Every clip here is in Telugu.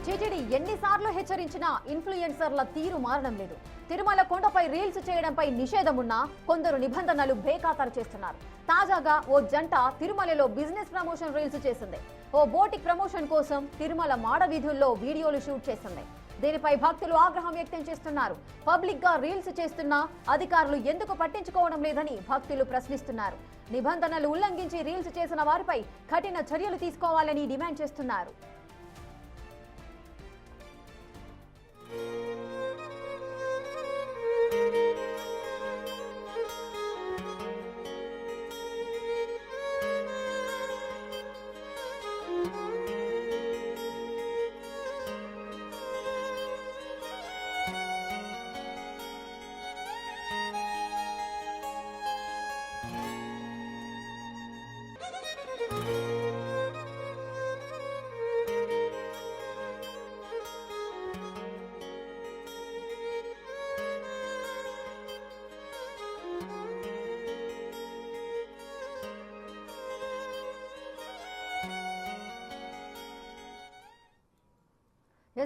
టీటీడీ ఎన్నిసార్లు హెచ్చరించినా ఇన్ఫ్లుయెన్సర్ల తీరు మారడం లేదు. తిరుమల కొండపై రీల్స్ చేయడంపై నిషేధం ఉన్నా కొందరు నిబంధనలు బేఖాతరు చేస్తున్నారు. తాజాగా ఓ జంట తిరుమలలో బిజినెస్ ప్రమోషన్ రీల్స్ చేసింది. ఓ బోటిక్ ప్రమోషన్ కోసం తిరుమల మాడవీధుల్లో వీడియోలు షూట్ చేసింది. దీనిపై భక్తులు ఆగ్రహం వ్యక్తం చేస్తున్నారు. పబ్లిక్ గా రీల్స్ చేస్తున్నా అధికారులు ఎందుకు పట్టించుకోవడం లేదని భక్తులు ప్రశ్నిస్తున్నారు. నిబంధనలు ఉల్లంఘించి రీల్స్ చేసిన వారిపై కఠిన చర్యలు తీసుకోవాలని డిమాండ్ చేస్తున్నారు.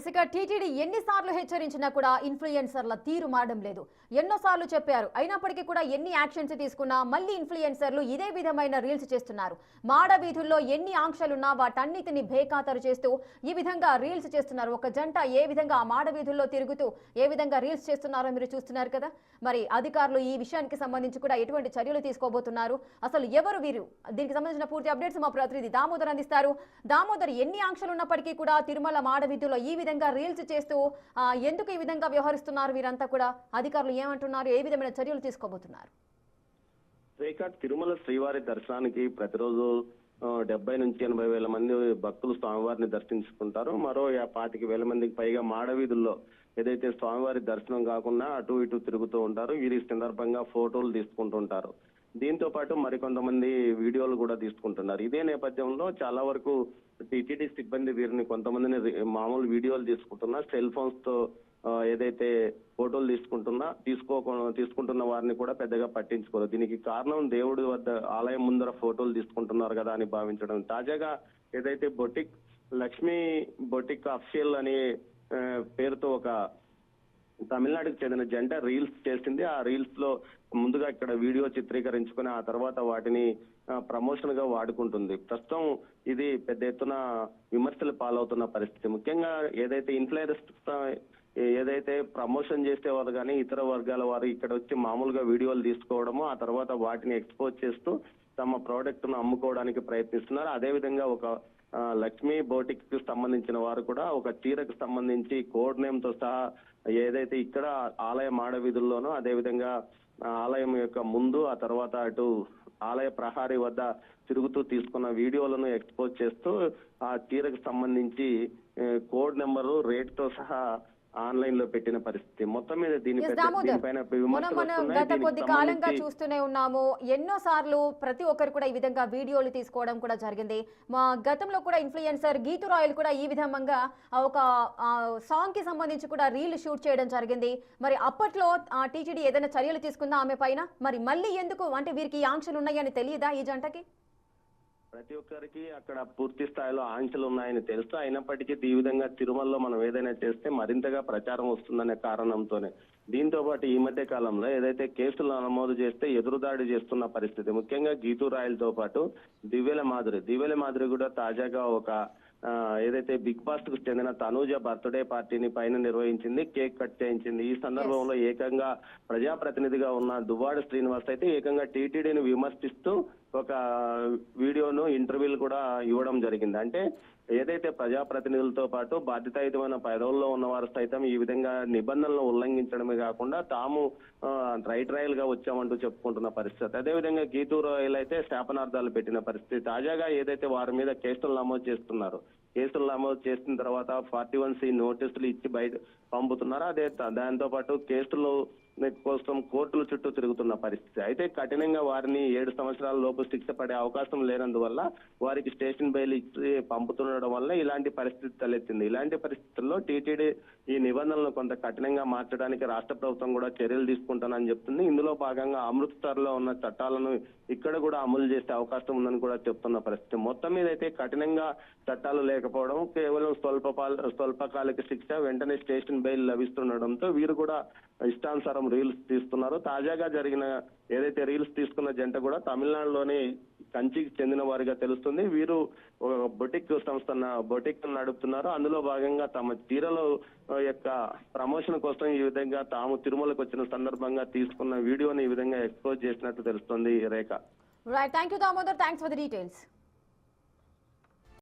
ఇక టీటీడీ ఎన్నిసార్లు హెచ్చరించినా కూడా ఇన్ఫ్లుయెన్సర్ల తీరు మారడం లేదు. ఎన్నోసార్లు చెప్పారు, అయినప్పటికీ కూడా ఎన్ని యాక్షన్స్ తీసుకున్నా మళ్ళీ ఇన్ఫ్లుయెన్సర్లు ఇదే విధమైన రీల్స్ చేస్తున్నారు. మాడవీధుల్లో ఎన్ని ఆంక్షలున్నా వాటన్నిటిని బేఖాతరు చేస్తూ ఈ విధంగా రీల్స్ చేస్తున్నారు. ఒక జంట ఏ విధంగా ఆ మాడవీధుల్లో తిరుగుతూ ఏ విధంగా రీల్స్ చేస్తున్నారో మీరు చూస్తున్నారు కదా. మరి అధికారులు ఈ విషయానికి సంబంధించి కూడా ఎటువంటి చర్యలు తీసుకోబోతున్నారు, అసలు ఎవరు వీరు, దీనికి సంబంధించిన పూర్తి అప్డేట్స్ మా ప్రతినిధి దామోదర్ అందిస్తారు. దామోదర్, ఎన్ని ఆంక్షలు ఉన్నప్పటికీ కూడా తిరుమల మాడవీధుల్లో ఈ విధంగా రీల్స్ చేస్తూ ఎందుకు ఈ విధంగా వ్యవహరిస్తున్నారు వీరంతా కూడా? అధికారులు ఏమంటున్నారు, ఏ విధమైన చర్యలు తీసుకోబోతున్నారు? తిరుమల శ్రీవారి దర్శనానికి ప్రతిరోజు 70 నుంచి 80 వేల మంది భక్తులు స్వామివారిని దర్శించుకుంటారు. మరో 25,000 మందికి పైగా మాడవీధుల్లో ఏదైతే స్వామివారి దర్శనం కాకుండా అటు ఇటు తిరుగుతూ ఉంటారు. వీరి సందర్భంగా ఫోటోలు తీసుకుంటుంటారు. దీంతో పాటు మరికొంతమంది వీడియోలు కూడా తీసుకుంటున్నారు. ఇదే నేపథ్యంలో చాలా వరకు టీటీడీ సిబ్బంది వీరిని కొంతమందిని మామూలు వీడియోలు తీసుకుంటున్నా, సెల్ ఫోన్స్ తో ఏదైతే ఫోటోలు తీసుకుంటున్న వారిని కూడా పెద్దగా పట్టించుకోరు. దీనికి కారణం దేవుడి వద్ద ఆలయం ముందర ఫోటోలు తీసుకుంటున్నారు కదా అని భావించడం. తాజాగా ఏదైతే బొటిక్ లక్ష్మీ బొటిక్ అఫీషియల్ అనే పేరుతో ఒక తమిళనాడుకు చెందిన జంట రీల్స్ చేసింది. ఆ రీల్స్ లో ముందుగా ఇక్కడ వీడియో చిత్రీకరించుకుని ఆ తర్వాత వాటిని ప్రమోషన్ గా వాడుకుంటుంది. ప్రస్తుతం ఇది పెద్ద ఎత్తున విమర్శలు పాలవుతున్న పరిస్థితి. ముఖ్యంగా ఏదైతే ఇన్ఫ్లుయెన్సర్స్ ఏదైతే ప్రమోషన్ చేసేవారు కానీ ఇతర వర్గాల వారు ఇక్కడ వచ్చి మామూలుగా వీడియోలు తీసుకోవడము, ఆ తర్వాత వాటిని ఎక్స్పోజ్ చేస్తూ తమ ప్రోడక్ట్ ను అమ్ముకోవడానికి ప్రయత్నిస్తున్నారు. అదేవిధంగా ఒక లక్ష్మీ బోటిక్ కి సంబంధించిన వారు కూడా ఒక చీరకు సంబంధించి కోడ్ నేమ్ తో సహా ఏదైతే ఇక్కడ ఆలయ మాడవీధుల్లోనో అదేవిధంగా ఆలయం యొక్క ముందు ఆ తర్వాత అటు ఆలయ ప్రహారీ వద్ద తిరుగుతూ తీసుకున్న వీడియోలను ఎక్స్పోజ్ చేస్తూ ఆ చీరకు సంబంధించి కోడ్ నెంబరు రేట్ తో సహా ఆన్లైన్ లో పెట్టిన పరిస్థితి. మొత్తం మీద గత కొద్ది కాలంగా చూస్తూనే ఉన్నాము. ఎన్నో సార్లు ప్రతి ఒక్కరు కూడా ఈ విధంగా వీడియోలు తీసుకోవడం కూడా జరిగింది. మా గతంలో కూడా ఇన్ఫ్లుయెన్సర్ గీతు రాయల్ కూడా ఈ విధంగా ఒక సాంగ్ కి సంబంధించి కూడా రీల్ షూట్ చేయడం జరిగింది. మరి అప్పట్లో టీటీడీ ఏదైనా చర్యలు తీసుకుందా ఆమె పైన? మరి మళ్ళీ ఎందుకు, అంటే వీరికి ఆంక్షలు ఉన్నాయని తెలియదా ఈ జంటకి? ప్రతి ఒక్కరికి అక్కడ పూర్తి స్థాయిలో ఆంక్షలు ఉన్నాయని తెలుసు. అయినప్పటికీ ఈ విధంగా తిరుమలలో మనం ఏదైనా చేస్తే మరింతగా ప్రచారం వస్తుందనే కారణంతోనే దీంతో పాటు ఈ మధ్య కాలంలో ఏదైతే కేసులు నమోదు చేస్తే ఎదురుదాడి చేస్తున్న పరిస్థితి. ముఖ్యంగా గీతూ రాయల్ తో పాటు దివ్యల మాధురి కూడా తాజాగా ఒక ఏదైతే బిగ్ బాస్ కు చెందిన తనూజ బర్త్డే పార్టీని పైన నిర్వహించింది, కేక్ కట్ చేయించింది. ఈ సందర్భంలో ఏకంగా ప్రజాప్రతినిధిగా ఉన్న దువ్వాడ శ్రీనివాస్ అయితే ఏకంగా టీటీడీని విమర్శిస్తూ ఒక వీడియోను ఇంటర్వ్యూలు కూడా ఇవ్వడం జరిగింది. అంటే ఏదైతే ప్రజాప్రతినిధులతో పాటు బాధ్యతాయుతమైన పదవుల్లో ఉన్నవారు సైతం ఈ విధంగా నిబంధనలను ఉల్లంఘించడమే కాకుండా తాము రైల్ గా వచ్చామంటూ చెప్పుకుంటున్న పరిస్థితి. అదేవిధంగా గీతూ రాయల్ అయితే శాపనార్థాలు పెట్టిన పరిస్థితి. తాజాగా ఏదైతే వారి మీద కేసులు నమోదు చేసిన తర్వాత 41C నోటీసులు ఇచ్చి బయట పంపుతున్నారు. అదే దాంతో పాటు కేసులు కోసం కోర్టుల చుట్టూ తిరుగుతున్న పరిస్థితి. అయితే కఠినంగా వారిని 7 సంవత్సరాల లోపు శిక్ష పడే అవకాశం లేనందువల్ల వారికి స్టేషన్ బెయిల్ ఇచ్చి పంపుతుండడం వల్ల ఇలాంటి పరిస్థితి తలెత్తింది. ఇలాంటి పరిస్థితుల్లో టీటీడీ ఈ నిబంధనలను కొంత కఠినంగా మార్చడానికి రాష్ట్ర ప్రభుత్వం కూడా చర్యలు తీసుకుంటానని చెప్తుంది. ఇందులో భాగంగా అమృత్సర్లో ఉన్న చట్టాలను ఇక్కడ కూడా అమలు చేసే అవకాశం ఉందని కూడా చెప్తున్న పరిస్థితి. మొత్తం మీద అయితే కఠినంగా చట్టాలు లేకపోవడం, కేవలం స్వల్పకాలిక శిక్ష, వెంటనే స్టేషన్ బెయిల్ లభిస్తుండడంతో వీరు కూడా ఇష్టానుసారం రీల్స్ తీస్తున్నారు. తాజాగా జరిగిన ఏదైతే రీల్స్ తీసుకున్న జంట కూడా తమిళనాడులోని కంచికి చెందిన వారిగా తెలుస్తుంది. వీరు బొటిక్ బొటిక్ నడుపుతున్నారు. అందులో భాగంగా తమ చీరల యొక్క ప్రమోషన్ కోసం ఈ విధంగా తాము తిరుమలకు వచ్చిన సందర్భంగా తీసుకున్న వీడియోని ఈ విధంగా ఎక్స్పోజ్ చేసినట్టు తెలుస్తుంది Rekha. Right, thank you Damodar, thanks for the details.